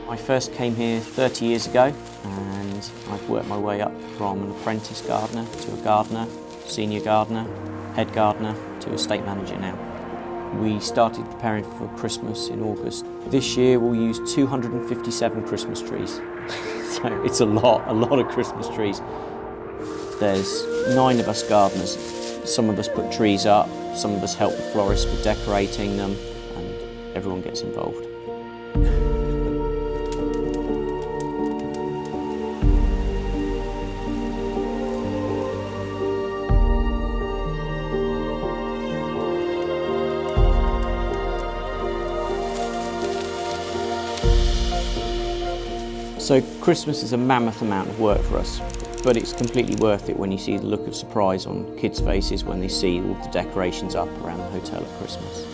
I first came here 30 years ago and I've worked my way up from an apprentice gardener to a gardener, senior gardener, head gardener to estate manager now. We started preparing for Christmas in August. This year we'll use 257 Christmas trees. So it's a lot of Christmas trees. There's 9 of us gardeners. Some of us put trees up, some of us help the florists with decorating them, and everyone gets involved. So Christmas is a mammoth amount of work for us, but it's completely worth it when you see the look of surprise on kids' faces when they see all the decorations up around the hotel at Christmas.